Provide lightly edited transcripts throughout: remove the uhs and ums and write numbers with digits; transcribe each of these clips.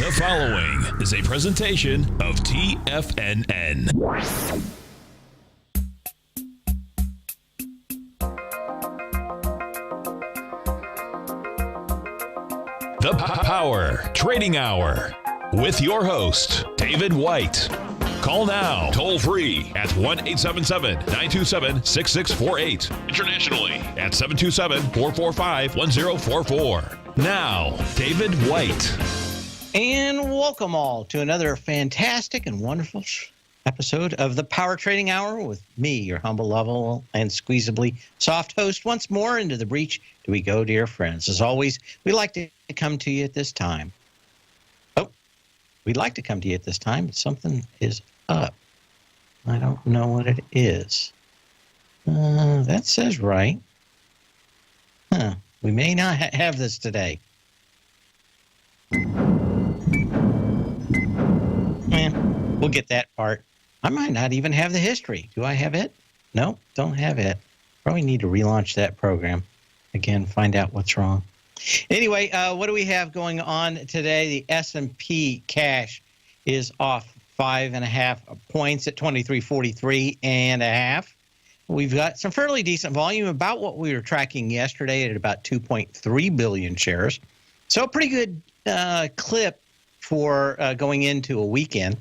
The following is a presentation of TFNN. The Power Trading Hour with your host, David White. Call now, toll free at 1-877-927-6648. Internationally at 727-445-1044. Now, David White. And welcome all to another fantastic and wonderful episode of the Power Trading Hour with me, your humble, lovable, and squeezably soft host. Once more into the breach do we go, dear friends. As always, we like to come to you at this time. We'd like to come to you at this time, but something is up. I don't know what it is. That says right. We may not have this today. We'll get that part. I might not even have the history. Do I have it? No, don't have it. Probably need to relaunch that program. Again, find out what's wrong. Anyway, what do we have going on today? The S&P cash is off 5.5 points at 2343.5. We've got some fairly decent volume, about what we were tracking yesterday at about 2.3 billion shares. So a pretty good clip for going into a weekend.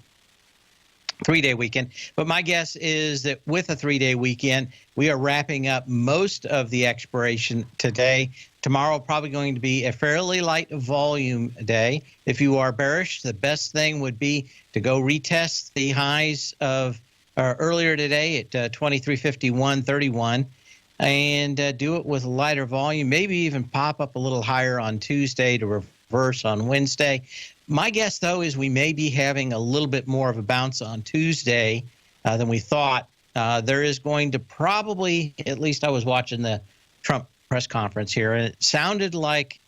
3-day weekend. But my guess is that with a 3-day weekend, we are wrapping up most of the expiration today. Tomorrow probably going to be a fairly light volume day. If you are bearish, the best thing would be to go retest the highs of earlier today at 2351.31 and do it with a lighter volume, maybe even pop up a little higher on Tuesday to reverse on Wednesday. My guess, though, is we may be having a little bit more of a bounce on Tuesday than we thought. There is going to probably, at least I was watching the Trump press conference here, and it sounded like,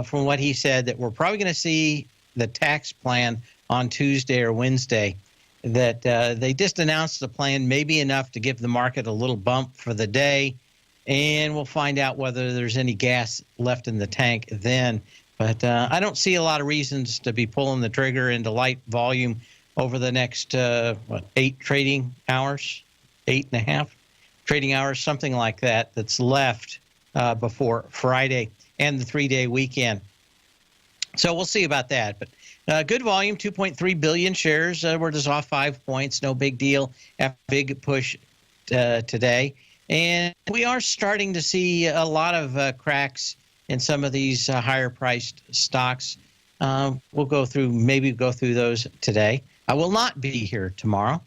from what he said, that we're probably going to see the tax plan on Tuesday or Wednesday, that they just announced the plan, maybe enough to give the market a little bump for the day, and we'll find out whether there's any gas left in the tank then. But I don't see a lot of reasons to be pulling the trigger into light volume over the next, 8 trading hours, 8.5 trading hours, something like that, that's left before Friday and the 3-day weekend. So we'll see about that. But good volume, 2.3 billion shares. We're just off 5 points. No big deal. A big push today. And we are starting to see a lot of cracks in some of these higher priced stocks. We'll go through those today. I will not be here tomorrow.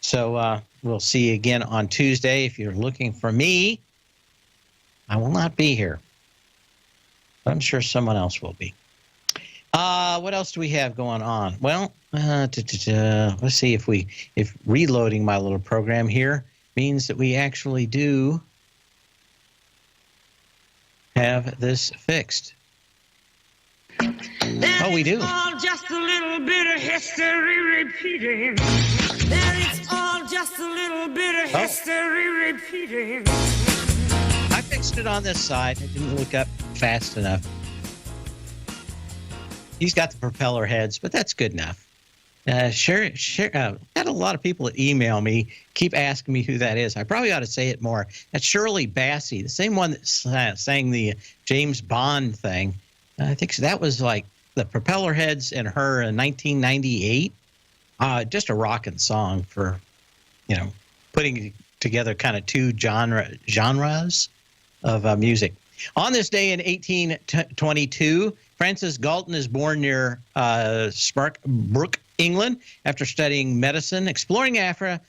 So we'll see you again on Tuesday. If you're looking for me, I will not be here. But I'm sure someone else will be. What else do we have going on? Well, let's see if reloading my little program here means that we actually do have this fixed. Oh, we do. All just a little bit of history repeating. There it's all just a little bit of history repeating. I fixed it on this side. I didn't look up fast enough. He's got the propeller heads, but that's good enough. Had a lot of people that email me, keep asking me who that is. I probably ought to say it more. That's Shirley Bassey, the same one that sang the James Bond thing. I think that was like the propeller heads and her in 1998. Just a rocking song for, putting together kind of two genres of music. On this day in 1822, Francis Galton is born near Sparkbrook, England. After studying medicine, exploring Africa,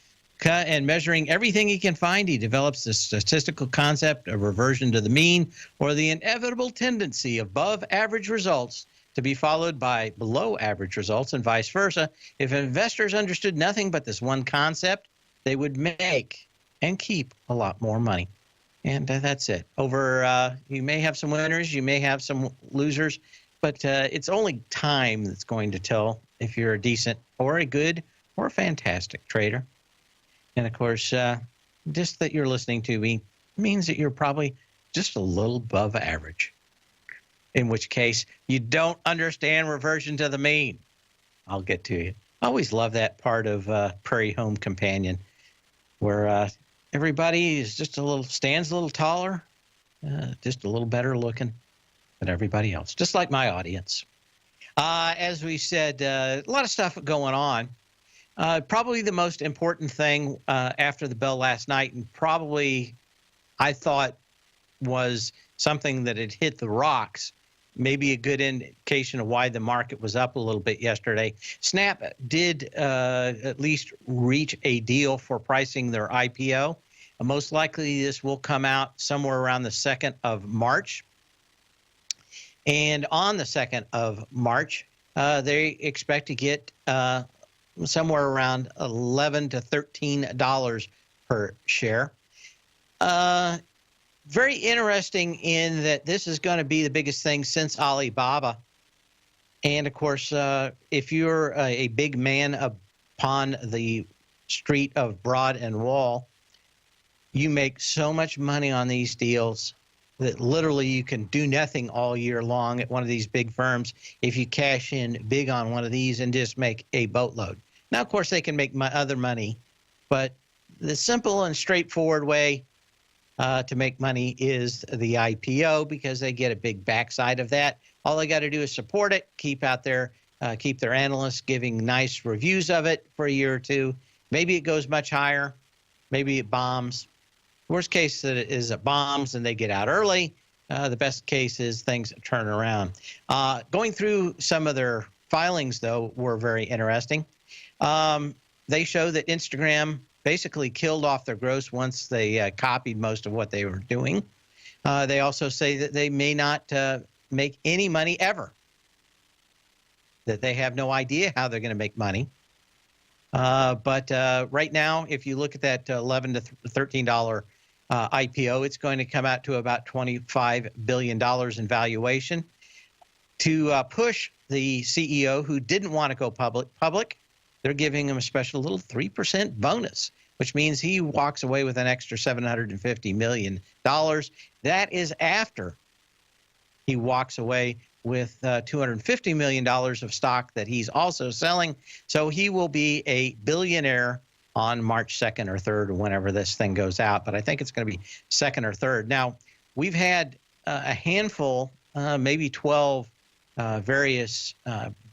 and measuring everything he can find, he develops the statistical concept of reversion to the mean, or the inevitable tendency of above-average results to be followed by below-average results, and vice versa. If investors understood nothing but this one concept, they would make and keep a lot more money. And that's it. You may have some winners, you may have some losers, but it's only time that's going to tell if you're a decent or a good or a fantastic trader. And, of course, just that you're listening to me means that you're probably just a little above average, in which case you don't understand reversion to the mean. I'll get to you. I always love that part of Prairie Home Companion, where everybody is stands a little taller, just a little better looking than everybody else, just like my audience. As we said, a lot of stuff going on. Probably the most important thing after the bell last night, and probably I thought was something that had hit the rocks, maybe a good indication of why the market was up a little bit yesterday. Snap did at least reach a deal for pricing their IPO. Most likely this will come out somewhere around the 2nd of March. And on the 2nd of March, they expect to get somewhere around $11 to $13 per share. Very interesting in that this is going to be the biggest thing since Alibaba. And, of course, if you're a big man upon the street of Broad and Wall, you make so much money on these deals that literally you can do nothing all year long at one of these big firms if you cash in big on one of these and just make a boatload. Now, of course, they can make other money, but the simple and straightforward way to make money is the IPO, because they get a big backside of that. All they got to do is support it, keep their analysts giving nice reviews of it for a year or two. Maybe it goes much higher. Maybe it bombs. Worst case is it bombs and they get out early. The best case is things turn around. Going through some of their filings, though, were very interesting. They show that Instagram basically killed off their gross once they copied most of what they were doing. They also say that they may not make any money ever, that they have no idea how they're going to make money. But right now, if you look at that $11 to $13 IPO, it's going to come out to about $25 billion in valuation. To push the CEO who didn't want to go public, they're giving him a special little 3% bonus, which means he walks away with an extra $750 million. That is after he walks away with $250 million of stock that he's also selling. So he will be a billionaire on March 2nd or 3rd, or whenever this thing goes out. But I think it's going to be 2nd or 3rd. Now, we've had a handful, maybe 12 various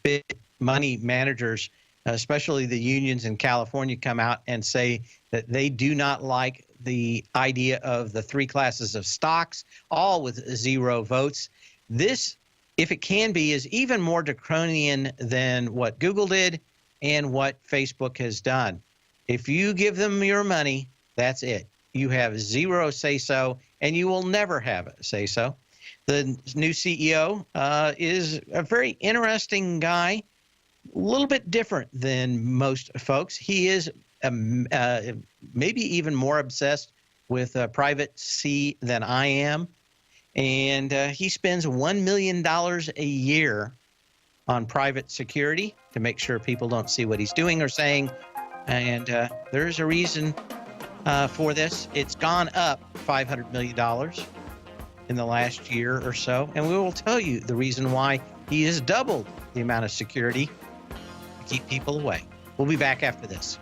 big money managers, especially the unions in California, come out and say that they do not like the idea of the 3 classes of stocks, all with 0 votes. This, if it can be, is even more draconian than what Google did and what Facebook has done. If you give them your money, that's it. You have 0 say-so, and you will never have a say-so. The new CEO is a very interesting guy, a little bit different than most folks. He is maybe even more obsessed with privacy than I am. And he spends $1 million a year on private security to make sure people don't see what he's doing or saying. And there's a reason for this. It's gone up $500 million in the last year or so. And we will tell you the reason why he has doubled the amount of security to keep people away. We'll be back after this.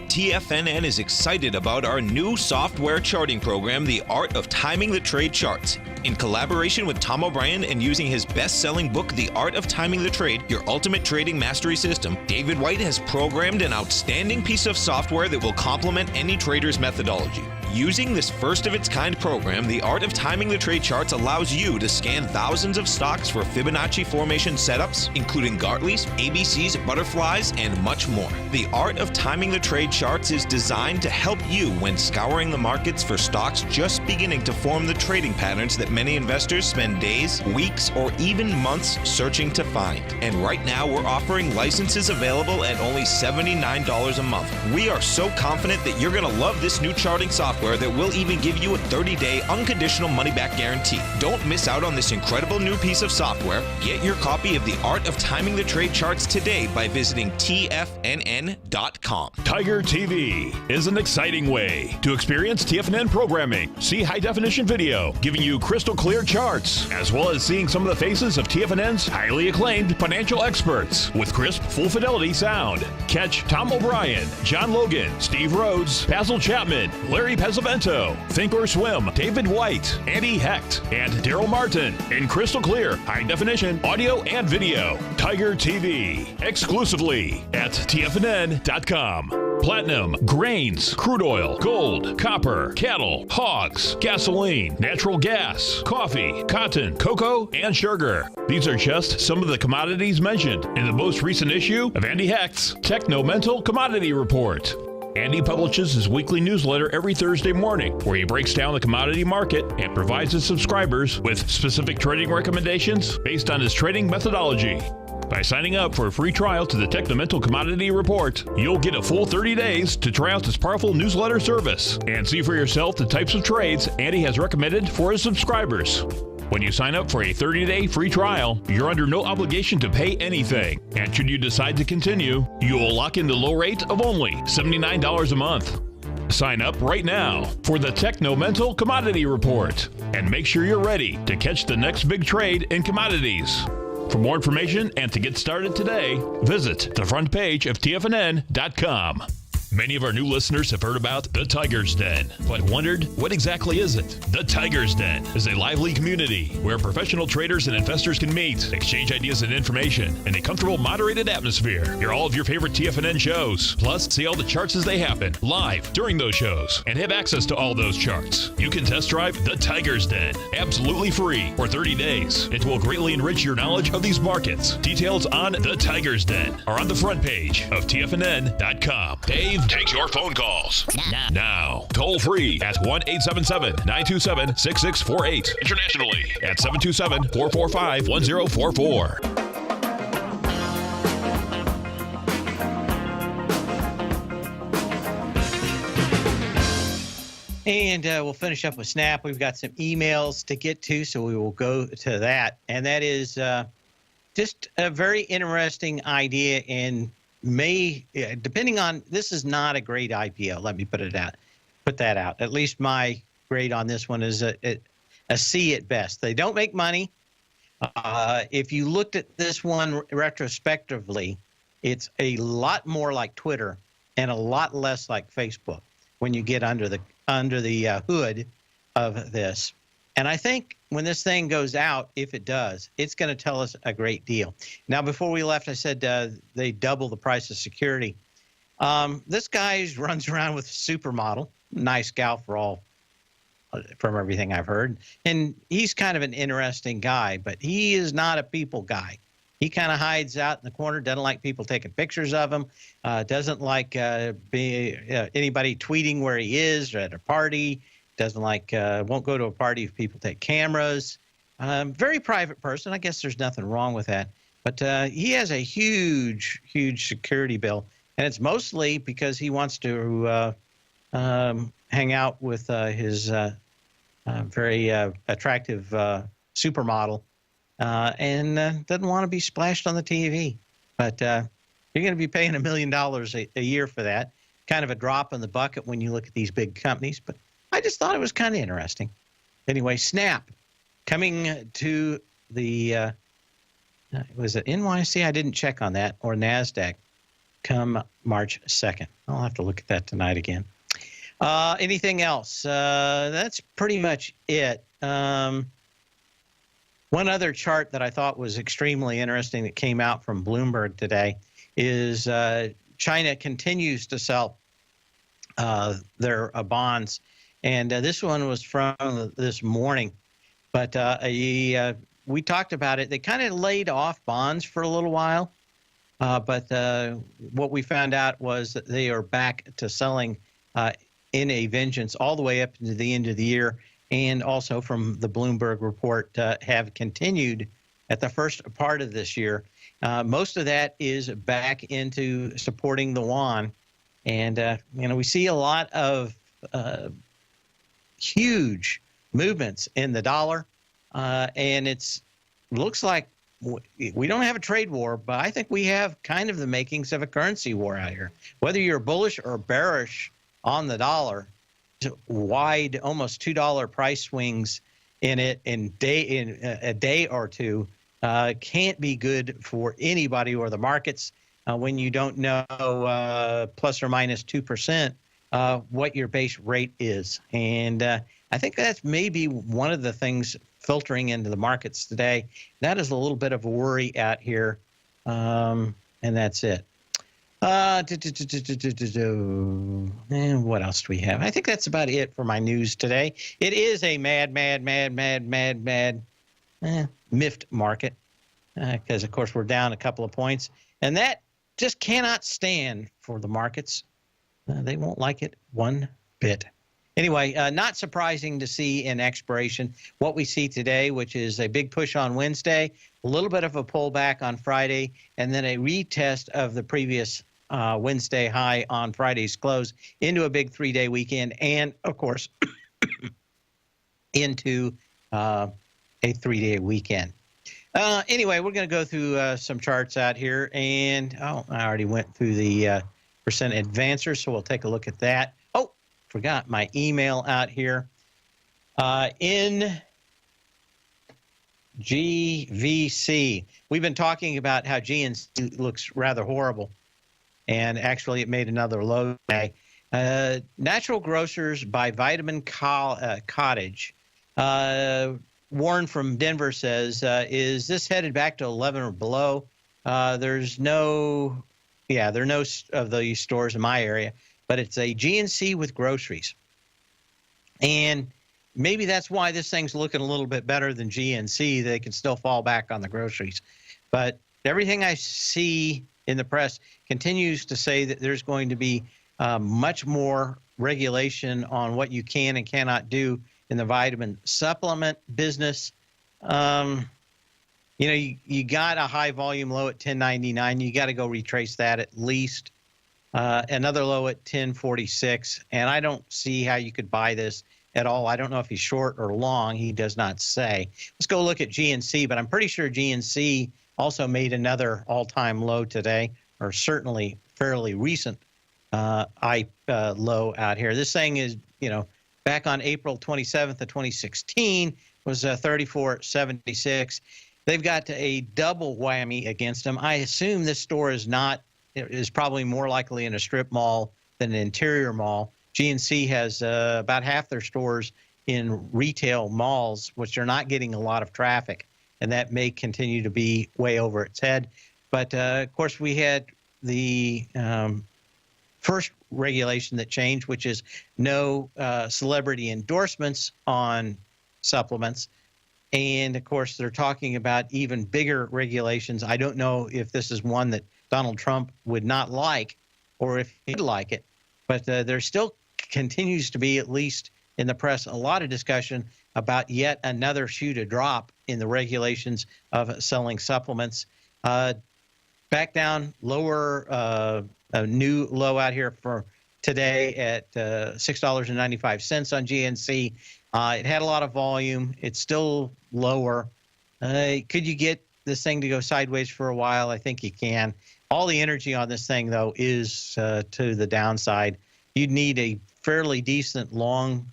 TFNN is excited about our new software charting program, The Art of Timing the Trade Charts. In collaboration with Tom O'Brien and using his best-selling book, The Art of Timing the Trade, Your Ultimate Trading Mastery System, David White has programmed an outstanding piece of software that will complement any trader's methodology. Using this first-of-its-kind program, The Art of Timing the Trade Charts allows you to scan thousands of stocks for Fibonacci formation setups, including Gartley's, ABC's, butterflies, and much more. The Art of Timing the Trade Charts is designed to help you when scouring the markets for stocks just beginning to form the trading patterns that many investors spend days, weeks, or even months searching to find. And right now, we're offering licenses available at only $79 a month. We are so confident that you're going to love this new charting software software that will even give you a 30-day unconditional money-back guarantee. Don't miss out on this incredible new piece of software. Get your copy of The Art of Timing the Trade Charts today by visiting TFNN.com. Tiger TV is an exciting way to experience TFNN programming. See high-definition video giving you crystal clear charts, as well as seeing some of the faces of TFNN's highly acclaimed financial experts with crisp, full-fidelity sound. Catch Tom O'Brien, John Logan, Steve Rhodes, Basil Chapman, Larry Pesavento, Think or Swim, David White, Andy Hecht, and Daryl Martin in crystal clear, high-definition audio and video. Tiger TV, exclusively at TFNN.com. Platinum, grains, crude oil, gold, copper, cattle, hogs, gasoline, natural gas, coffee, cotton, cocoa, and sugar. These are just some of the commodities mentioned in the most recent issue of Andy Hecht's Techno-Mental Commodity Report. Andy publishes his weekly newsletter every Thursday morning, where he breaks down the commodity market and provides his subscribers with specific trading recommendations based on his trading methodology. By signing up for a free trial to the Techno-Mental Commodity Report, you'll get a full 30 days to try out this powerful newsletter service and see for yourself the types of trades Andy has recommended for his subscribers. When you sign up for a 30-day free trial, you're under no obligation to pay anything. And should you decide to continue, you will lock in the low rate of only $79 a month. Sign up right now for the Techno-Mental Commodity Report and make sure you're ready to catch the next big trade in commodities. For more information and to get started today, visit the front page of TFNN.com. Many of our new listeners have heard about the Tiger's Den, but wondered, what exactly is it? The Tiger's Den is a lively community where professional traders and investors can meet, exchange ideas and information in a comfortable, moderated atmosphere. Hear all of your favorite TFNN shows, plus see all the charts as they happen live during those shows, and have access to all those charts. You can test drive the Tiger's Den absolutely free for 30 days. It will greatly enrich your knowledge of these markets. Details on the Tiger's Den are on the front page of TFNN.com. Dave takes your phone calls now. Toll free at 1-877-927-6648. Internationally at 727-445-1044. And we'll finish up with Snap. We've got some emails to get to, so we will go to that. And that is just a very interesting idea, and depending on, this is not a great IPO. Let me put that out. At least my grade on this one is a C at best. They don't make money. If you looked at this one retrospectively, it's a lot more like Twitter and a lot less like Facebook when you get under the hood of this. And I think when this thing goes out, if it does, it's going to tell us a great deal. Now, before we left, I said they double the price of security. This guy runs around with a supermodel, nice gal from everything I've heard. And he's kind of an interesting guy, but he is not a people guy. He kind of hides out in the corner, doesn't like people taking pictures of him, doesn't like anybody tweeting where he is or at a party. Doesn't like, won't go to a party if people take cameras. Very private person. I guess there's nothing wrong with that. But he has a huge, huge security bill. And it's mostly because he wants to hang out with his very attractive supermodel and doesn't want to be splashed on the TV. But you're going to be paying $1 million a year for that. Kind of a drop in the bucket when you look at these big companies. But I just thought it was kind of interesting. Anyway, Snap coming to the, was it NYC? I didn't check on that, or NASDAQ come March 2nd. I'll have to look at that tonight again. Anything else? That's pretty much it. One other chart that I thought was extremely interesting that came out from Bloomberg today is China continues to sell their bonds. And this one was from this morning. But we talked about it. They kind of laid off bonds for a little while. But what we found out was that they are back to selling in a vengeance all the way up to the end of the year. And also from the Bloomberg report have continued at the first part of this year. Most of that is back into supporting the yuan. And, we see a lot of huge movements in the dollar, and looks like we don't have a trade war, but I think we have kind of the makings of a currency war out here. Whether you're bullish or bearish on the dollar, wide, almost $2 price swings in it in a day or two can't be good for anybody or the markets when you don't know plus or minus 2% what your base rate is. And I think that's maybe one of the things filtering into the markets today. That is a little bit of a worry out here, and that's it. And what else do we have? I think that's about it for my news today. It is a mad miffed market because, of course, we're down a couple of points, and that just cannot stand for the markets. They won't like it one bit. Anyway, not surprising to see in expiration what we see today, which is a big push on Wednesday, a little bit of a pullback on Friday, and then a retest of the previous Wednesday high on Friday's close into a big 3-day weekend, and, of course, into a 3-day weekend. Anyway, we're going to go through some charts out here, and I already went through the percent advancers, so we'll take a look at that. Oh, forgot my email out here. In GVC, we've been talking about how GNC looks rather horrible, and actually it made another low today. Natural Grocers by Vitamin Cottage. Warren from Denver says, is this headed back to 11 or below? There are no of these stores in my area, but it's a GNC with groceries. And maybe that's why this thing's looking a little bit better than GNC. They can still fall back on the groceries. But everything I see in the press continues to say that there's going to be much more regulation on what you can and cannot do in the vitamin supplement business. You got a high volume low at 10.99. You got to go retrace that at least. Another low at 10.46, and I don't see how you could buy this at all. I don't know if he's short or long. He does not say. Let's go look at GNC, but I'm pretty sure GNC also made another all-time low today, or certainly fairly recent low out here. This thing is, back on April 27th of 2016 was 34.76. They've got a double whammy against them. I assume this store is probably more likely in a strip mall than an interior mall. GNC has about half their stores in retail malls, which are not getting a lot of traffic, and that may continue to be way over its head. But, of course, we had the first regulation that changed, which is no celebrity endorsements on supplements. And, of course, they're talking about even bigger regulations. I don't know if this is one that Donald Trump would not like or if he'd like it. But there still continues to be, at least in the press, a lot of discussion about yet another shoe to drop in the regulations of selling supplements. Back down lower, a new low out here for today at $6.95 on GNC. It had a lot of volume. It's still lower. Could you get this thing to go sideways for a while? I think you can. All the energy on this thing, though, is to the downside. You'd need a fairly decent long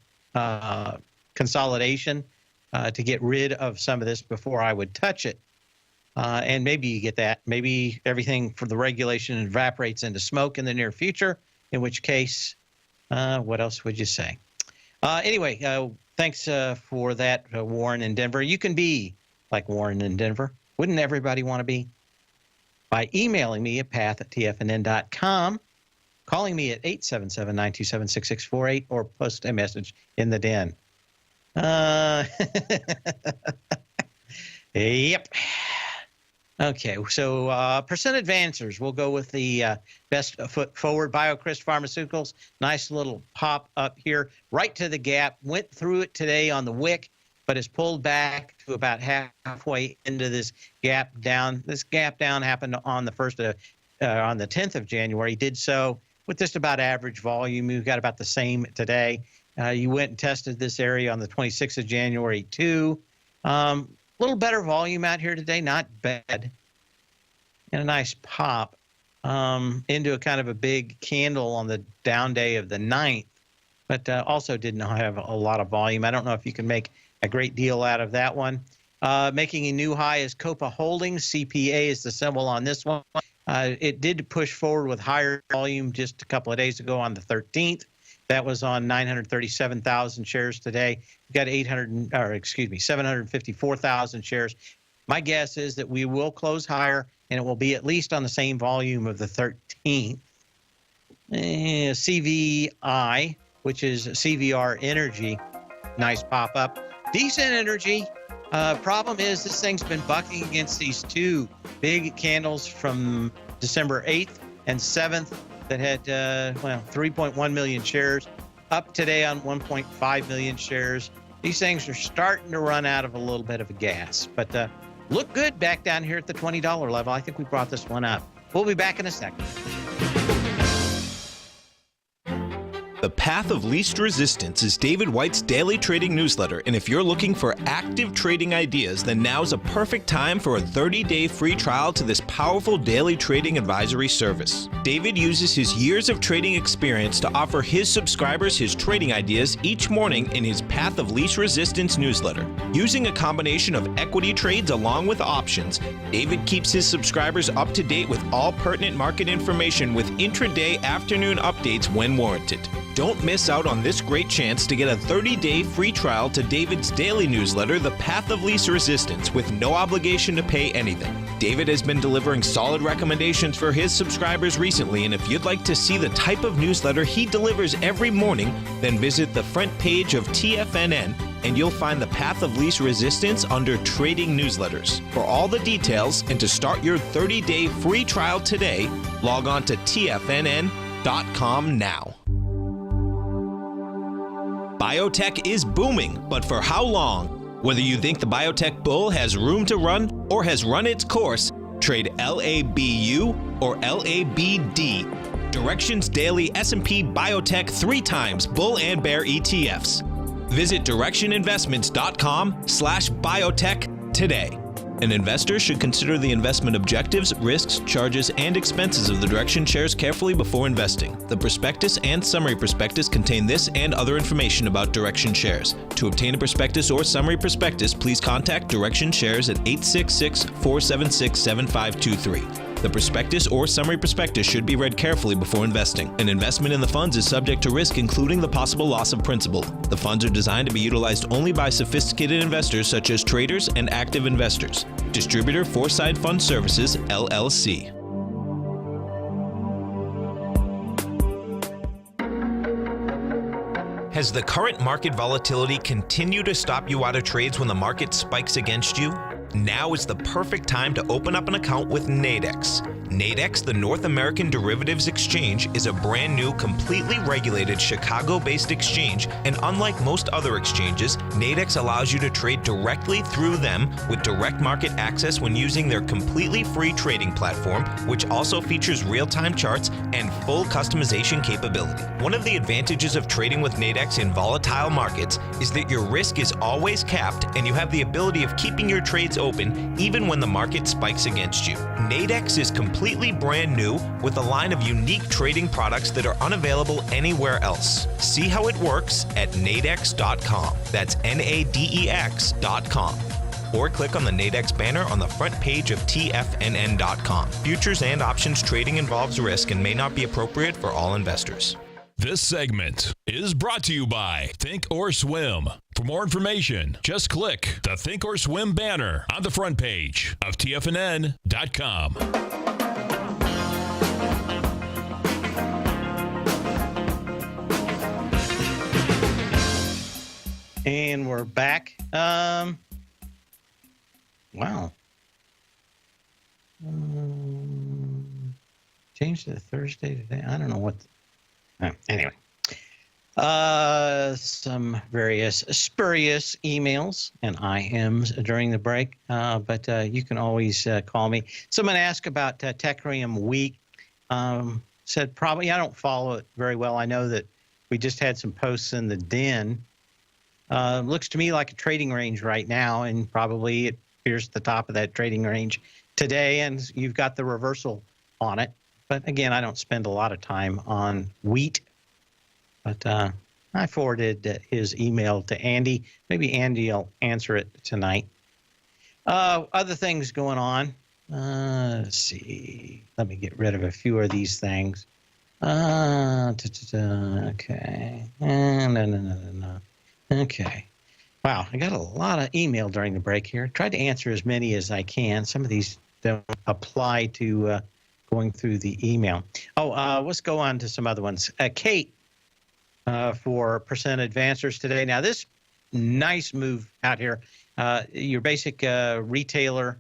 consolidation to get rid of some of this before I would touch it. And maybe you get that. Maybe everything for the regulation evaporates into smoke in the near future, in which case, what else would you say? Anyway, thanks for that, Warren in Denver. You can be like Warren in Denver. Wouldn't everybody want to be? By emailing me at path@tfnn.com, calling me at 877-927-6648, or post a message in the den. Yep. Okay, so percent advancers. We'll go with the best foot forward. BioCryst Pharmaceuticals, nice little pop up here, right to the gap. Went through it today on the wick, but has pulled back to about halfway into this gap down. This gap down happened on the 10th of January. Did so with just about average volume. We've got about the same today. You went and tested this area on the 26th of January, too. A little better volume out here today, not bad. And a nice pop into a kind of a big candle on the down day of the 9th, but also did not have a lot of volume. I don't know if you can make a great deal out of that one. Making a new high is Copa Holdings. CPA is the symbol on this one. It did push forward with higher volume just a couple of days ago on the 13th. That was on 937,000 shares today. We've got 754,000 shares. My guess is that we will close higher, and it will be at least on the same volume of the 13th. CVI, which is CVR Energy, nice pop up. Decent energy. Problem is this thing's been bucking against these two big candles from December 8th and 7th that had 3.1 million shares, up today on 1.5 million shares. These things are starting to run out of a little bit of a gas, but look good back down here at the $20 level. I think we brought this one up. We'll be back in a second. The Path of Least Resistance is David White's daily trading newsletter, and if you're looking for active trading ideas, then now's a perfect time for a 30-day free trial to this powerful daily trading advisory service. David uses his years of trading experience to offer his subscribers his trading ideas each morning in his Path of Least Resistance newsletter. Using a combination of equity trades along with options, David keeps his subscribers up to date with all pertinent market information with intraday afternoon updates when warranted. Don't miss out on this great chance to get a 30-day free trial to David's daily newsletter, The Path of Least Resistance, with no obligation to pay anything. David has been delivering solid recommendations for his subscribers recently, and if you'd like to see the type of newsletter he delivers every morning, then visit the front page of TFNN and you'll find the Path of Least Resistance under Trading Newsletters. For all the details and to start your 30-day free trial today, log on to TFNN.com now. Biotech is booming, but for how long? Whether you think the biotech bull has room to run or has run its course, trade LABU or LABD. Directions Daily S&P Biotech 3 times bull and bear ETFs. Visit directioninvestments.com/biotech today. An investor should consider the investment objectives, risks, charges, and expenses of the Direction shares carefully before investing. The prospectus and summary prospectus contain this and other information about Direction shares. To obtain a prospectus or summary prospectus, please contact Direction shares at 866-476-7523. The prospectus or summary prospectus should be read carefully before investing. An investment in the funds is subject to risk, including the possible loss of principal. The funds are designed to be utilized only by sophisticated investors such as traders and active investors. Distributor Foreside Fund Services, LLC. Has the current market volatility continued to stop you out of trades when the market spikes against you? Now is the perfect time to open up an account with Nadex. Nadex, the North American Derivatives Exchange, is a brand new, completely regulated Chicago-based exchange, and unlike most other exchanges, Nadex allows you to trade directly through them with direct market access when using their completely free trading platform, which also features real-time charts and full customization capability. One of the advantages of trading with Nadex in volatile markets is that your risk is always capped and you have the ability of keeping your trades open even when the market spikes against you. Nadex is completely brand new with a line of unique trading products that are unavailable anywhere else. See how it works at nadex.com. That's NADEX.com. Or click on the Nadex banner on the front page of TFNN.com. Futures and options trading involves risk and may not be appropriate for all investors. This segment is brought to you by Think or Swim. For more information, just click the Think or Swim banner on the front page of TFNN.com. And we're back. Wow. Changed to Thursday today. I don't know what. Anyway. Some various spurious emails and IMs during the break, but you can always call me. Someone asked about Techrium Week. Said probably I don't follow it very well. I know that We just had some posts in the den. Looks to me like a trading range right now, and probably it appears at the top of that trading range today, and you've got the reversal on it. But again, I don't spend a lot of time on wheat. But I forwarded his email to Andy. Maybe Andy will answer it tonight. Other things going on. Let's see. Let me get rid of a few of these things. Okay. No. Okay. Wow, I got a lot of email during the break here. Tried to answer as many as I can. Some of these don't apply to going through the email. Let's go on to some other ones. Kate for percent advancers today. Now, this nice move out here. Your basic retailer,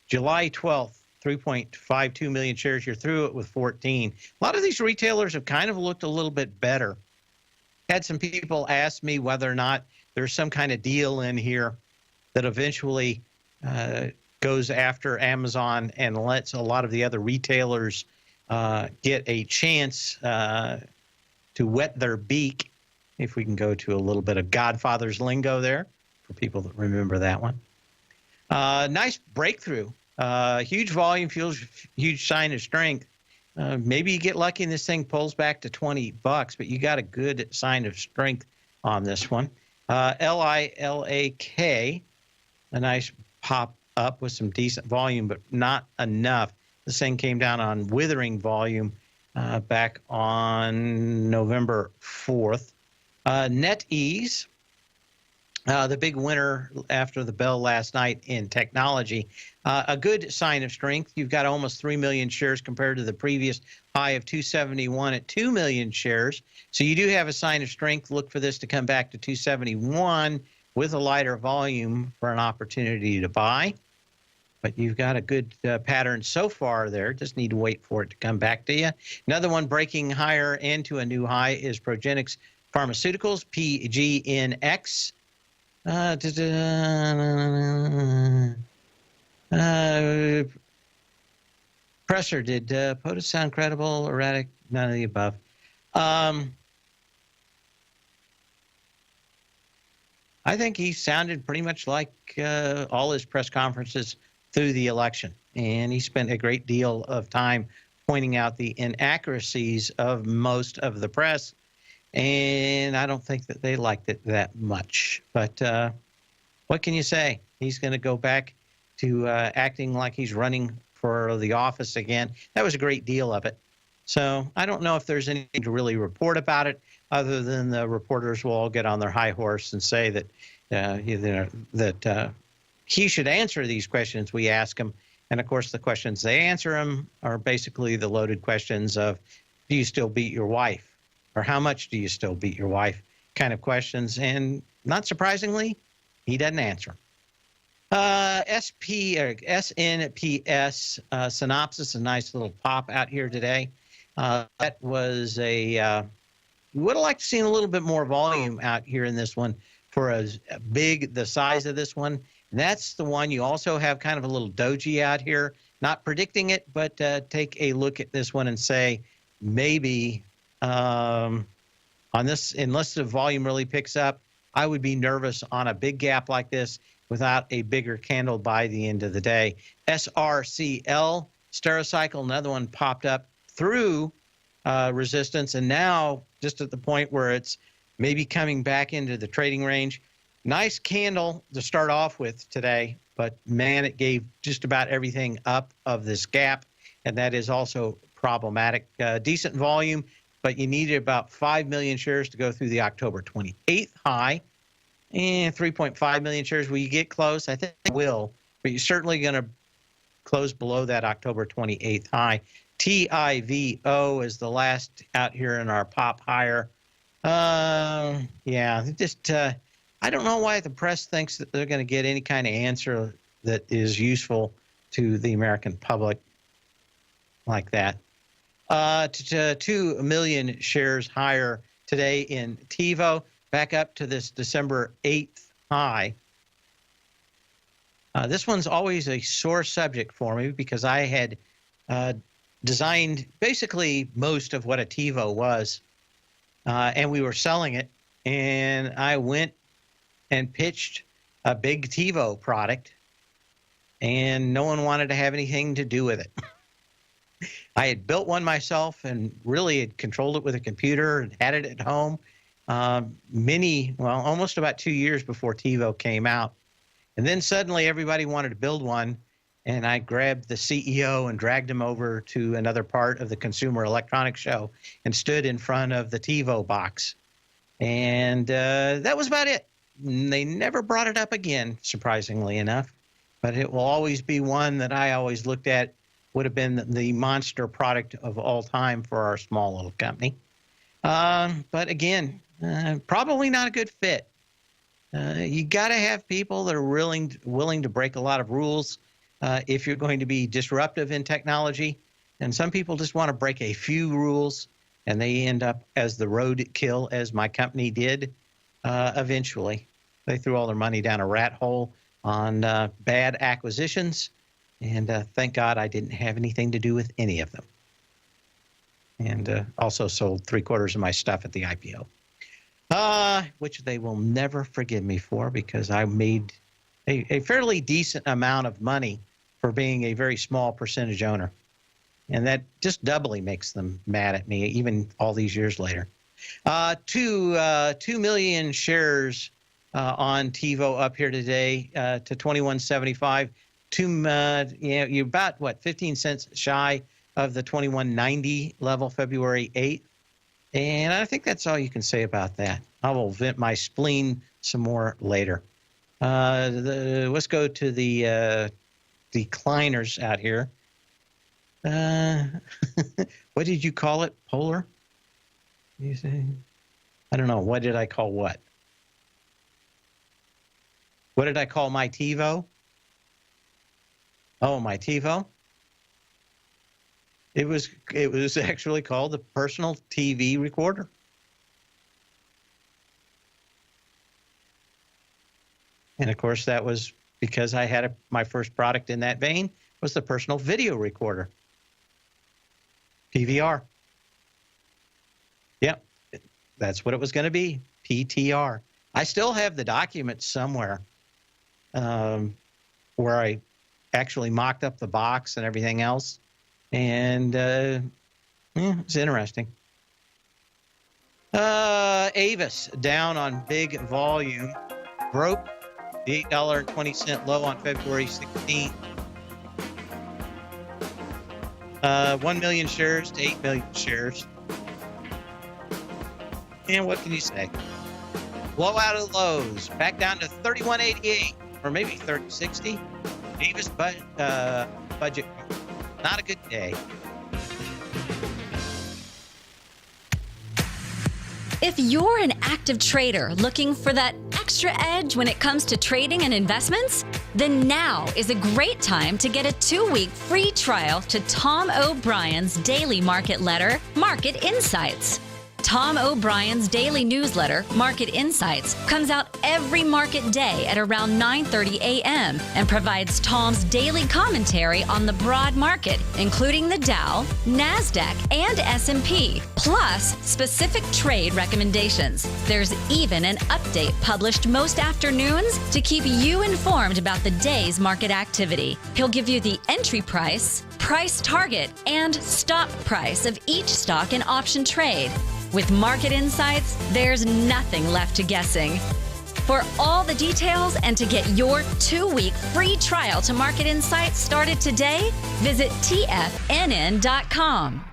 July 12th, 3.52 million shares. You're through it with 14. A lot of these retailers have kind of looked a little bit better. Had some people ask me whether or not there's some kind of deal in here that eventually goes after Amazon and lets a lot of the other retailers get a chance to wet their beak, if we can go to a little bit of Godfather's lingo there for people that remember that one. Nice breakthrough. Huge volume, feels huge sign of strength. Maybe you get lucky and this thing pulls back to $20, but you got a good sign of strength on this one. LILAK, a nice pop up with some decent volume, but not enough. This thing came down on withering volume back on November 4th. NetEase, the big winner after the bell last night in technology. A good sign of strength. You've got almost 3 million shares compared to the previous high of 271 at 2 million shares. So you do have a sign of strength. Look for this to come back to 271 with a lighter volume for an opportunity to buy. But you've got a good pattern so far there. Just need to wait for it to come back to you. Another one breaking higher into a new high is Progenics Pharmaceuticals, PGNX. Presser, did POTUS sound credible, erratic? None of the above. I think he sounded pretty much like all his press conferences through the election. And he spent a great deal of time pointing out the inaccuracies of most of the press. And I don't think that they liked it that much. But what can you say? He's going to go back to acting like he's running for the office again. That was a great deal of it. So I don't know if there's anything to really report about it, other than the reporters will all get on their high horse and say that he should answer these questions we ask him. And, of course, the questions they answer him are basically the loaded questions of, do you still beat your wife? Or how much do you still beat your wife kind of questions. And not surprisingly, he doesn't answer. SNPS synopsis, a nice little pop out here today. That was a would have liked to see a little bit more volume out here in this one for a big, the size of this one. And that's the one. You also have kind of a little doji out here. Not predicting it, but take a look at this one and say maybe on this, unless the volume really picks up, I would be nervous on a big gap like this without a bigger candle by the end of the day. SRCL, Stericycle, another one popped up through resistance, and now just at the point where it's maybe coming back into the trading range. Nice candle to start off with today, but man, it gave just about everything up of this gap, and that is also problematic. Decent volume, but you needed about 5 million shares to go through the October 28th high, and 3.5 million shares. Will you get close? I think it will, but you're certainly going to close below that October 28th high. TIVO is the last out here in our pop higher. Yeah, just I don't know why the press thinks that they're going to get any kind of answer that is useful to the American public like that. 2 million shares higher today in TiVo, back up to this December 8th high. This one's always a sore subject for me because I had designed basically most of what a TiVo was and we were selling it. And I went and pitched a big TiVo product, and no one wanted to have anything to do with it. I had built one myself and really had controlled it with a computer and had it at home almost about 2 years before TiVo came out. And then suddenly everybody wanted to build one, and I grabbed the CEO and dragged him over to another part of the Consumer Electronics Show and stood in front of the TiVo box. And that was about it. They never brought it up again, surprisingly enough. But it will always be one that I always looked at would have been the monster product of all time for our small little company. But again, probably not a good fit. You got to have people that are willing to break a lot of rules if you're going to be disruptive in technology. And some people just want to break a few rules, and they end up as the roadkill, as my company did eventually. They threw all their money down a rat hole on bad acquisitions, and thank God I didn't have anything to do with any of them. And also sold 3/4 of my stuff at the IPO, which they will never forgive me for, because I made a fairly decent amount of money for being a very small percentage owner. And that just doubly makes them mad at me, even all these years later. 2 million shares on TiVo up here today to 21.75. You're about, what, 15 cents shy of the 21.90 level February 8th. And I think that's all you can say about that. I will vent my spleen some more later. Let's go to the decliners out here. What did you call it? Polar? You say? I don't know. What did I call what? What did I call my TiVo? Oh, my TiVo? It was actually called the Personal TV Recorder. And of course, that was because I had my first product in that vein was the Personal Video Recorder. PVR. Yep, that's what it was going to be, PTR. I still have the documents somewhere where I actually mocked up the box and everything else. And it's interesting. Avis down on big volume. Broke the $8.20 low on February 16th. 1 million shares to 8 million shares. And what can you say? Blow out of the lows. Back down to 31.88 or maybe 30.60. Avis budget. Not a good day. If you're an active trader looking for that extra edge when it comes to trading and investments, then now is a great time to get a 2-week free trial to Tom O'Brien's daily market letter, Market Insights. Tom O'Brien's daily newsletter, Market Insights, comes out every market day at around 9:30 a.m. and provides Tom's daily commentary on the broad market, including the Dow, NASDAQ, and S&P, plus specific trade recommendations. There's even an update published most afternoons to keep you informed about the day's market activity. He'll give you the entry price, price target, and stop price of each stock and option trade. With Market Insights, there's nothing left to guessing. For all the details and to get your 2-week free trial to Market Insights started today, visit TFNN.com.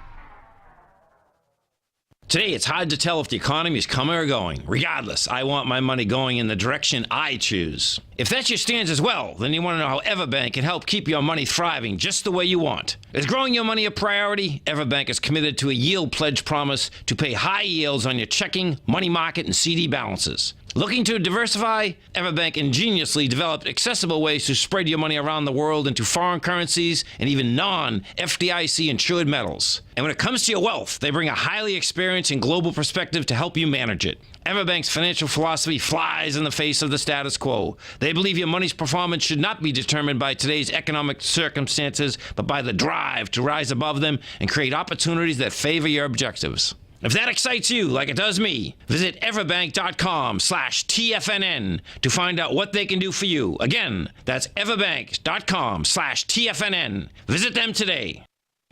Today, it's hard to tell if the economy is coming or going. Regardless, I want my money going in the direction I choose. If that's your stance as well, then you want to know how Everbank can help keep your money thriving just the way you want. Is growing your money a priority? Everbank is committed to a yield pledge promise to pay high yields on your checking, money market, and CD balances. Looking to diversify? Everbank ingeniously developed accessible ways to spread your money around the world into foreign currencies and even non-FDIC insured metals. And when it comes to your wealth, they bring a highly experienced and global perspective to help you manage it. Everbank's financial philosophy flies in the face of the status quo. They believe your money's performance should not be determined by today's economic circumstances, but by the drive to rise above them and create opportunities that favor your objectives. If that excites you like it does me, visit everbank.com/TFNN to find out what they can do for you. Again, that's everbank.com/TFNN. Visit them today.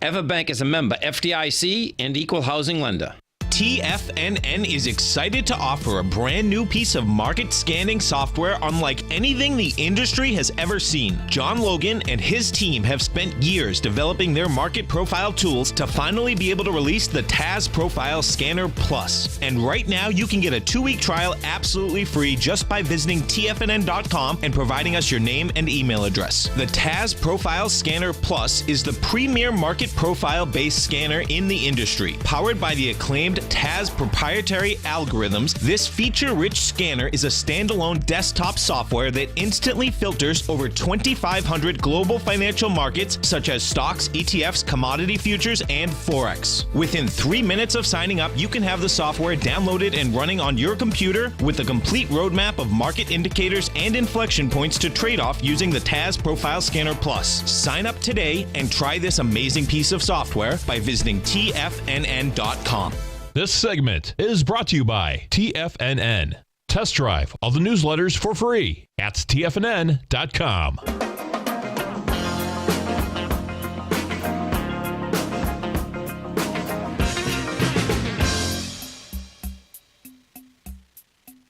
Everbank is a member FDIC and equal housing lender. TFNN is excited to offer a brand new piece of market scanning software unlike anything the industry has ever seen. John Logan and his team have spent years developing their market profile tools to finally be able to release the TAS Profile Scanner Plus. And right now you can get a 2-week trial absolutely free just by visiting TFNN.com and providing us your name and email address. The TAS Profile Scanner Plus is the premier market profile based scanner in the industry. Powered by the acclaimed TAS proprietary algorithms, this feature-rich scanner is a standalone desktop software that instantly filters over 2,500 global financial markets such as stocks, ETFs, commodity futures, and Forex. Within 3 minutes of signing up, you can have the software downloaded and running on your computer with a complete roadmap of market indicators and inflection points to trade off using the TAS Profile Scanner Plus. Sign up today and try this amazing piece of software by visiting TFNN.com. This segment is brought to you by TFNN. Test drive all the newsletters for free at TFNN.com.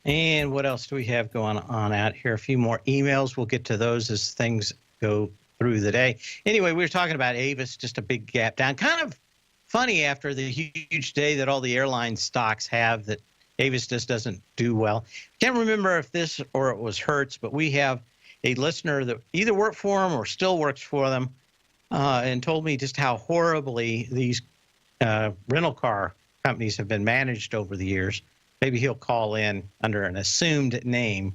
And what else do we have going on out here? A few more emails. We'll get to those as things go through the day. Anyway, we were talking about Avis, just a big gap down. Kind of funny after the huge day that all the airline stocks have that Avis just doesn't do well. Can't remember if this or it was Hertz, but we have a listener that either worked for them or still works for them and told me just how horribly these rental car companies have been managed over the years. Maybe he'll call in under an assumed name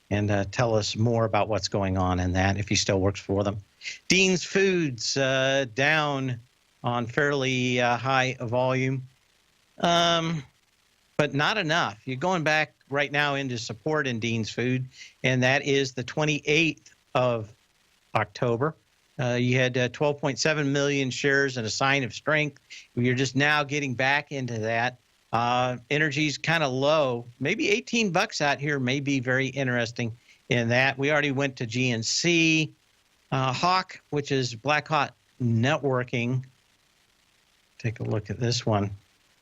and tell us more about what's going on in that if he still works for them. Dean's Foods down on fairly high volume, but not enough. You're going back right now into support in Dean's Food, and that is the 28th of October. You had 12.7 million shares and a sign of strength. You're just now getting back into that. Energy's kind of low. Maybe $18 out here may be very interesting in that. We already went to GNC. Hawk, which is Black Hawk Networking. Take a look at this one.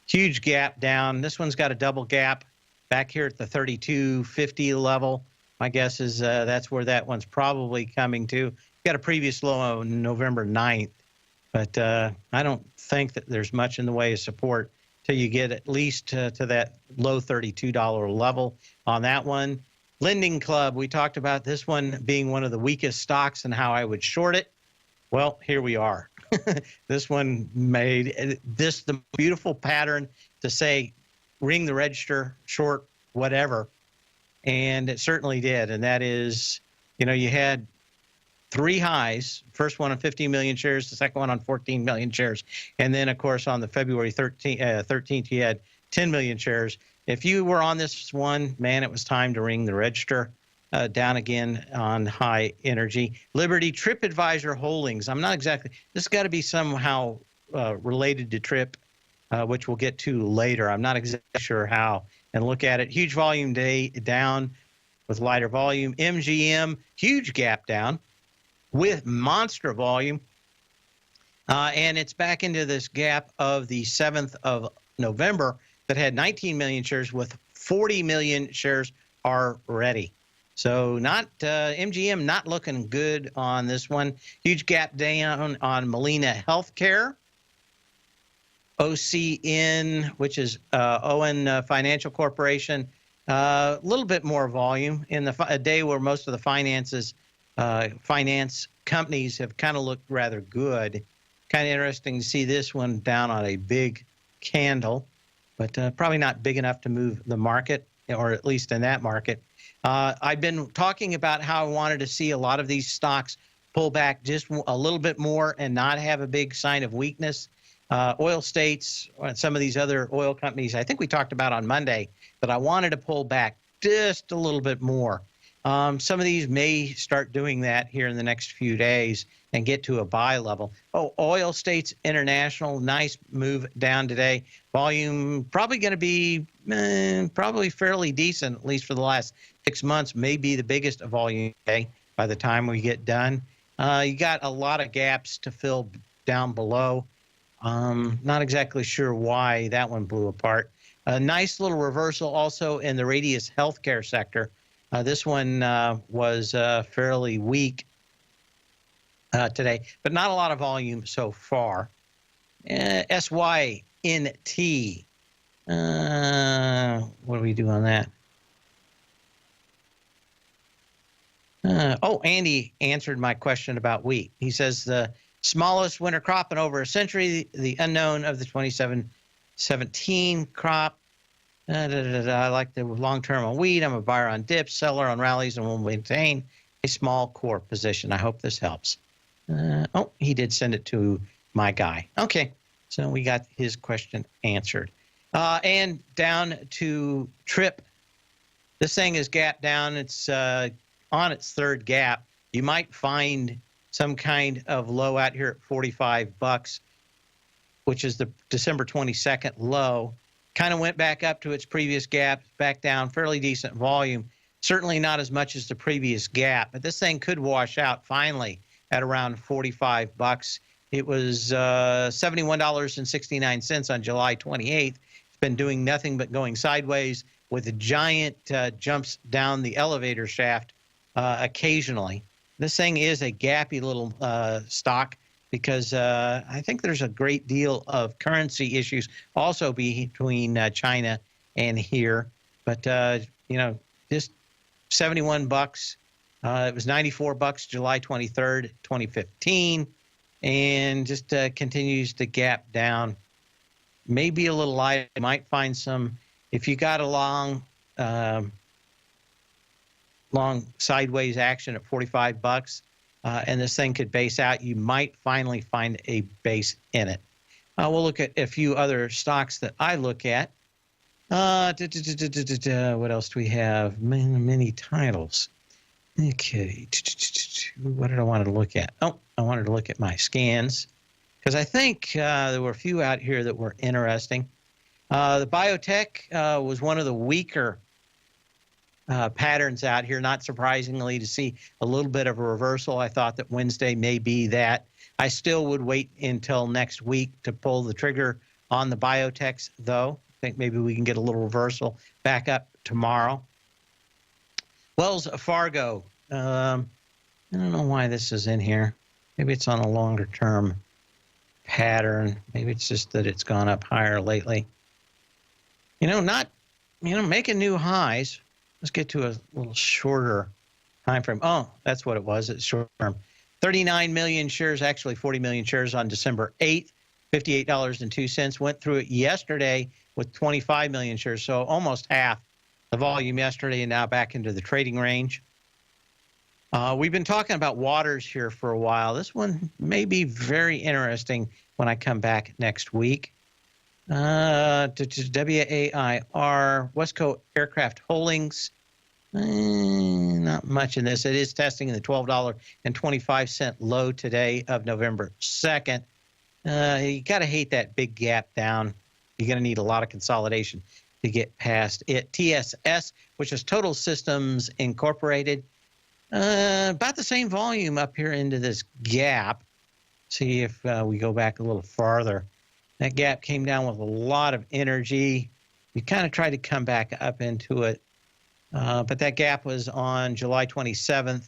Huge gap down. This one's got a double gap back here at the 32.50 level. My guess is that's where that one's probably coming to. Got a previous low on November 9th, but I don't think that there's much in the way of support till you get at least to that low $32 level on that one. Lending Club, we talked about this one being one of the weakest stocks and how I would short it. Well, here we are. This one made this the beautiful pattern to say ring the register, short, whatever. And it certainly did. And that is, you had 3 highs, first one on 15 million shares, the second one on 14 million shares. And then, of course, on the February 13th, you had 10 million shares. If you were on this one, man, it was time to ring the register. Down again on high energy. Liberty TripAdvisor Holdings. I'm not exactly, this has got to be somehow related to Trip, which we'll get to later. I'm not exactly sure how. And look at it. Huge volume day down with lighter volume. MGM, huge gap down with monster volume. And it's back into this gap of the 7th of November that had 19 million shares with 40 million shares already. So not MGM not looking good on this one. Huge gap down on Molina Healthcare. OCN, which is Owen Financial Corporation, a little bit more volume in a day where most of the finance companies have kind of looked rather good. Kind of interesting to see this one down on a big candle, but probably not big enough to move the market, or at least in that market. I've been talking about how I wanted to see a lot of these stocks pull back just a little bit more and not have a big sign of weakness. Oil states, some of these other oil companies, I think we talked about on Monday, but I wanted to pull back just a little bit more. Some of these may start doing that here in the next few days and get to a buy level. Oh, Oil States International, nice move down today. Volume probably going to be probably fairly decent, at least for the last 6 months, maybe the biggest volume day by the time we get done. You got a lot of gaps to fill down below. Not exactly sure why that one blew apart. A nice little reversal also in the Radius Healthcare sector. This one was fairly weak today, but not a lot of volume so far. SYNT. What do we do on that? Andy answered my question about wheat. He says the smallest winter crop in over a century, the unknown of the 2017 crop. I like the long term on wheat. I'm a buyer on dips, seller on rallies, and will maintain a small core position. I hope this helps. He did send it to my guy. Okay, so we got his question answered. And down to TRIP. This thing is gap down. It's on its third gap. You might find some kind of low out here at 45 bucks, which is the December 22nd low. Kind of went back up to its previous gap, back down, fairly decent volume. Certainly not as much as the previous gap, but this thing could wash out finally at around 45 bucks. It was $71.69 on July 28th. It's been doing nothing but going sideways with giant jumps down the elevator shaft occasionally. This thing is a gappy little stock because I think there's a great deal of currency issues also between China and here. But, just 71 bucks. It was 94 bucks July 23rd, 2015, and just continues to gap down. Maybe a little light. You might find some, if you got a long sideways action at 45 bucks, and this thing could base out, you might finally find a base in it. We'll look at a few other stocks that I look at. What else do we have? Many titles. Okay. What did I want to look at? I wanted to look at my scans because I think there were a few out here that were interesting. The biotech was one of the weaker patterns out here, not surprisingly, to see a little bit of a reversal. I thought that Wednesday may be that. I still would wait until next week to pull the trigger on the biotechs, though. I think maybe we can get a little reversal back up tomorrow. Wells Fargo. I don't know why this is in here. Maybe it's on a longer term pattern. Maybe it's just that it's gone up higher lately. Making new highs. Let's get to a little shorter time frame. Oh, that's what it was. It's short term. 39 million shares, actually 40 million shares on December 8th, $58.02. Went through it yesterday with 25 million shares, so almost half the volume yesterday and now back into the trading range. We've been talking about waters here for a while. This one may be very interesting when I come back next week. WAIR, Westco Aircraft Holdings. Not much in this. It is testing in the $12.25 low today of November 2nd. You got to hate that big gap down. You're going to need a lot of consolidation to get past it. TSS, which is Total Systems Incorporated. About the same volume up here into this gap. See if we go back a little farther. That gap came down with a lot of energy. We kind of tried to come back up into it. But that gap was on July 27th,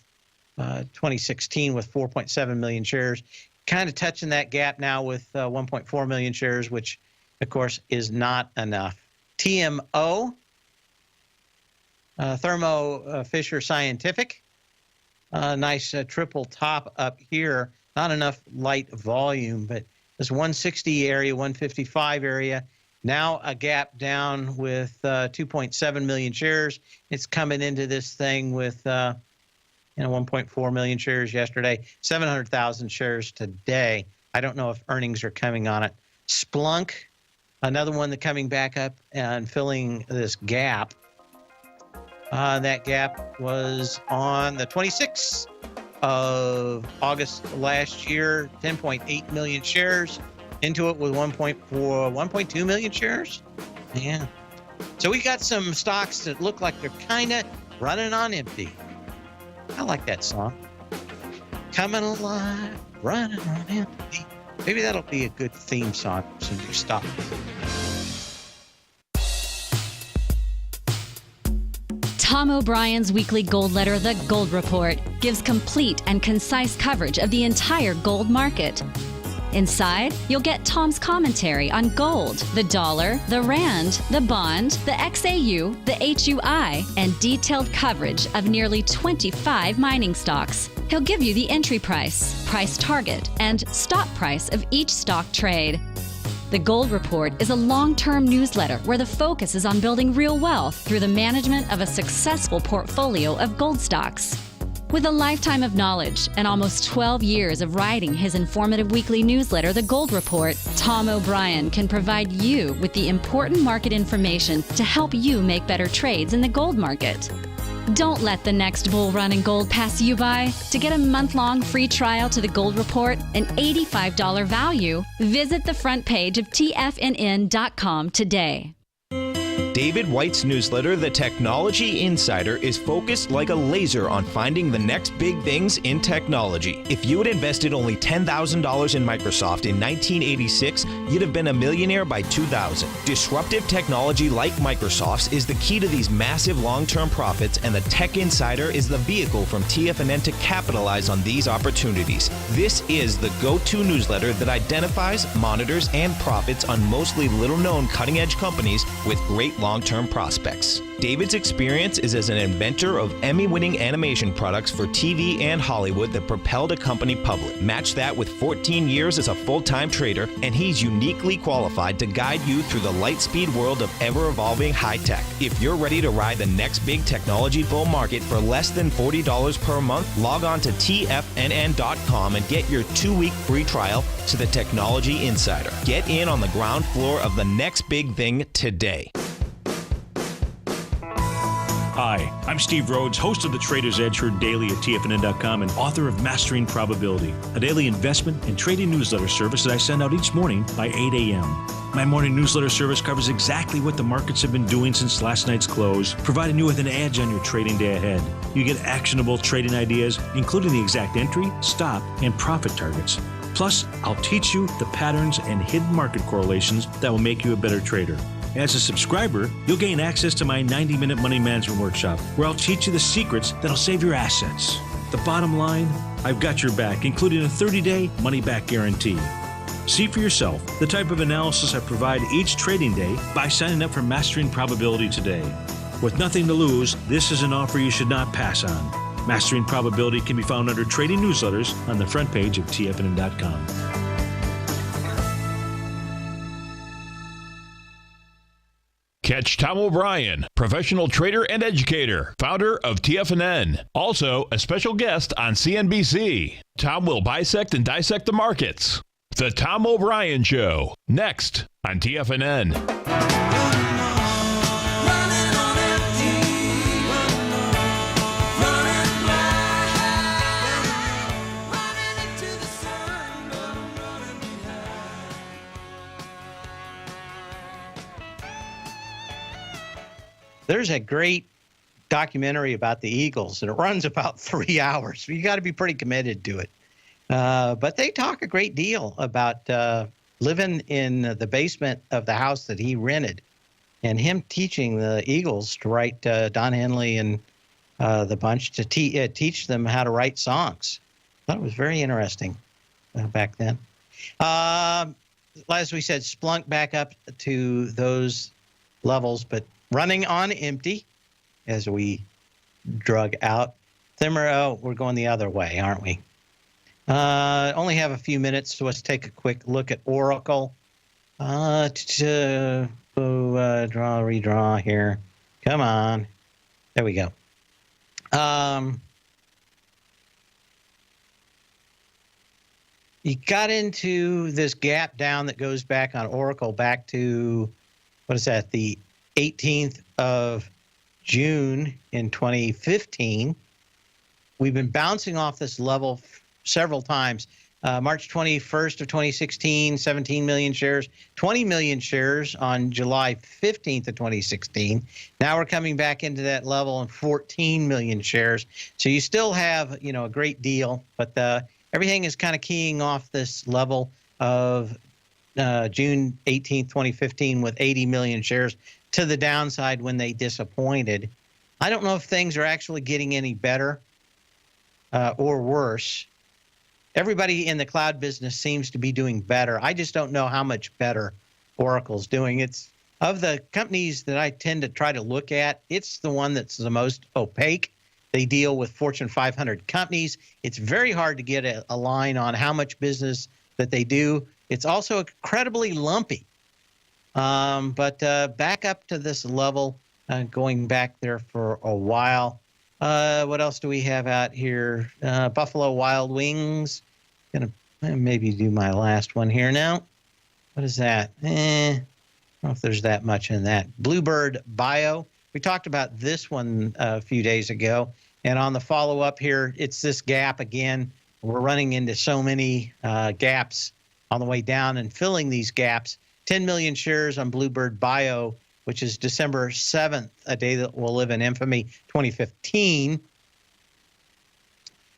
2016 with 4.7 million shares. Kind of touching that gap now with 1.4 million shares, which, of course, is not enough. TMO, Thermo Fisher Scientific. Nice triple top up here. Not enough light volume, but this 160 area, 155 area. Now a gap down with 2.7 million shares. It's coming into this thing with 1.4 million shares yesterday, 700,000 shares today. I don't know if earnings are coming on it. Splunk, another one that coming back up and filling this gap. That gap was on the 26th of August last year, 10.8 million shares. Into it with 1.2 million shares. Yeah. So we got some stocks that look like they're kind of running on empty. I like that song. Coming alive, running on empty. Maybe that'll be a good theme song for some new stocks. Tom O'Brien's weekly gold letter, The Gold Report, gives complete and concise coverage of the entire gold market. Inside, you'll get Tom's commentary on gold, the dollar, the rand, the bond, the XAU, the HUI, and detailed coverage of nearly 25 mining stocks. He'll give you the entry price, price target, and stop price of each stock trade. The Gold Report is a long-term newsletter where the focus is on building real wealth through the management of a successful portfolio of gold stocks. With a lifetime of knowledge and almost 12 years of writing his informative weekly newsletter, The Gold Report, Tom O'Brien can provide you with the important market information to help you make better trades in the gold market. Don't let the next bull run in gold pass you by. To get a month-long free trial to The Gold Report, an $85 value, visit the front page of TFNN.com today. David White's newsletter, The Technology Insider, is focused like a laser on finding the next big things in technology. If you had invested only $10,000 in Microsoft in 1986, you'd have been a millionaire by 2000. Disruptive technology like Microsoft's is the key to these massive long-term profits, and the Tech Insider is the vehicle from TFNN to capitalize on these opportunities. This is the go-to newsletter that identifies, monitors, and profits on mostly little-known cutting-edge companies with great long-term prospects. David's experience is as an inventor of Emmy-winning animation products for TV and Hollywood that propelled a company public. Match that with 14 years as a full-time trader, and he's uniquely qualified to guide you through the light-speed world of ever-evolving high-tech. If you're ready to ride the next big technology bull market for less than $40 per month, log on to TFNN.com and get your 2-week free trial to the Technology Insider. Get in on the ground floor of the next big thing today. Hi, I'm Steve Rhodes, host of the Trader's Edge heard daily at TFNN.com and author of Mastering Probability, a daily investment and trading newsletter service that I send out each morning by 8 a.m. My morning newsletter service covers exactly what the markets have been doing since last night's close, providing you with an edge on your trading day ahead. You get actionable trading ideas, including the exact entry, stop, and profit targets. Plus, I'll teach you the patterns and hidden market correlations that will make you a better trader. As a subscriber, you'll gain access to my 90-minute money management workshop, where I'll teach you the secrets that'll save your assets. The bottom line, I've got your back, including a 30-day money-back guarantee. See for yourself the type of analysis I provide each trading day by signing up for Mastering Probability today. With nothing to lose, this is an offer you should not pass on. Mastering Probability can be found under Trading Newsletters on the front page of TFNN.com. Catch Tom O'Brien, professional trader and educator, founder of TFNN. Also, a special guest on CNBC. Tom will bisect and dissect the markets. The Tom O'Brien Show, next on TFNN. There's a great documentary about the Eagles, and it runs about 3 hours. You got to be pretty committed to it. But they talk a great deal about living in the basement of the house that he rented, and him teaching the Eagles to write, Don Henley and the bunch, to teach them how to write songs. I thought it was very interesting back then. As we said, Splunk back up to those levels, but running on empty as we drug out. Thermo, we're going the other way, aren't we? Only have a few minutes, so let's take a quick look at Oracle. Redraw here. Come on. There we go. You got into this gap down that goes back on Oracle back to, what is that, the 18th of June in 2015. We've been bouncing off this level several times. March 21st of 2016, 17 million shares, 20 million shares on July 15th of 2016. Now we're coming back into that level and 14 million shares. So you still have, a great deal, but everything is kind of keying off this level of June 18th, 2015 with 80 million shares to the downside when they disappointed. I don't know if things are actually getting any better or worse. Everybody in the cloud business seems to be doing better. I just don't know how much better Oracle's doing. It's of the companies that I tend to try to look at, it's the one that's the most opaque. They deal with Fortune 500 companies. It's very hard to get a line on how much business that they do. It's also incredibly lumpy. But back up to this level, going back there for a while. What else do we have out here? Buffalo Wild Wings. Gonna maybe do my last one here now. What is that? I don't know if there's that much in that. Bluebird Bio. We talked about this one a few days ago. And on the follow-up here, it's this gap again. We're running into so many gaps on the way down and filling these gaps. 10 million shares on Bluebird Bio, which is December 7th, a day that will live in infamy, 2015.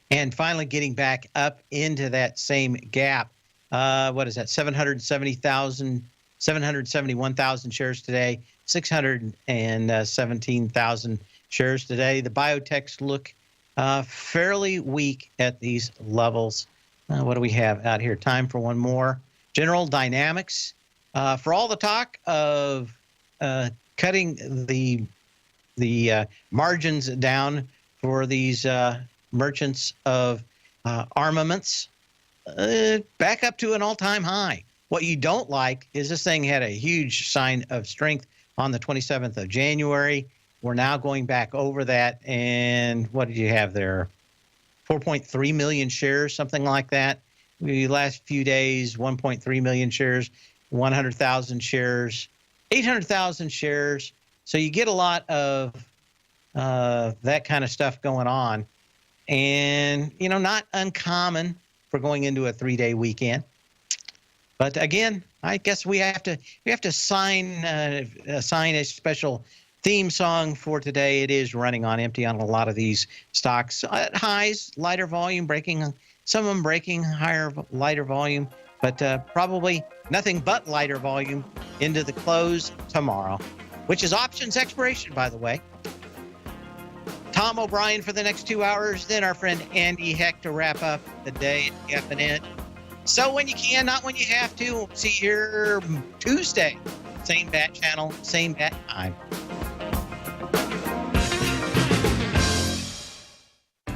And finally getting back up into that same gap. What is that? 771,000 shares today, 617,000 shares today. The biotechs look fairly weak at these levels. What do we have out here? Time for one more. General Dynamics. For all the talk of cutting the margins down for these merchants of armaments, back up to an all-time high. What you don't like is this thing had a huge sign of strength on the 27th of January. We're now going back over that, and what did you have there? 4.3 million shares, something like that. The last few days, 1.3 million shares, 100,000 shares, 800,000 shares. So you get a lot of that kind of stuff going on. And, not uncommon for going into a 3-day weekend. But again, I guess we have to assign a special theme song for today. It is running on empty on a lot of these stocks at highs, lighter volume, some of them breaking lighter volume, but probably nothing but lighter volume into the close tomorrow, which is options expiration, by the way. Tom O'Brien for the next 2 hours, then our friend Andy Heck to wrap up the day at TFNN. So when you can, not when you have to. We'll see you here Tuesday. Same bat channel, same bat time.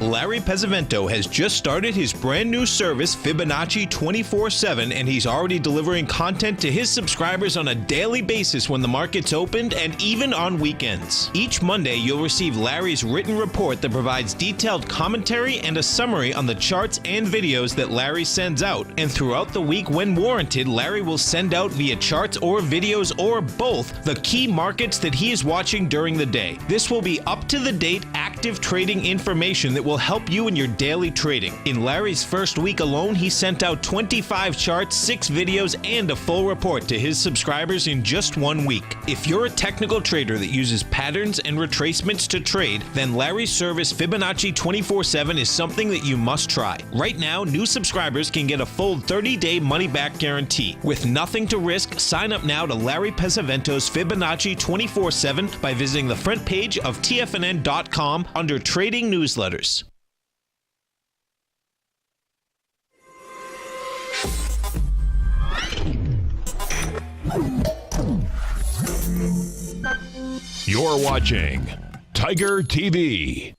Larry Pesavento has just started his brand new service, Fibonacci 24/7, and he's already delivering content to his subscribers on a daily basis when the market's opened and even on weekends. Each Monday, you'll receive Larry's written report that provides detailed commentary and a summary on the charts and videos that Larry sends out. And throughout the week, when warranted, Larry will send out via charts or videos or both the key markets that he is watching during the day. This will be up-to-the-date active trading information that will help you in your daily trading. In Larry's first week alone, he sent out 25 charts, 6 videos, and a full report to his subscribers in just 1 week. If you're a technical trader that uses patterns and retracements to trade, then Larry's service Fibonacci 24/7 is something that you must try. Right now, new subscribers can get a full 30-day money-back guarantee. With nothing to risk, sign up now to Larry Pesavento's Fibonacci 24/7 by visiting the front page of TFNN.com under Trading Newsletters. You're watching Tiger TV.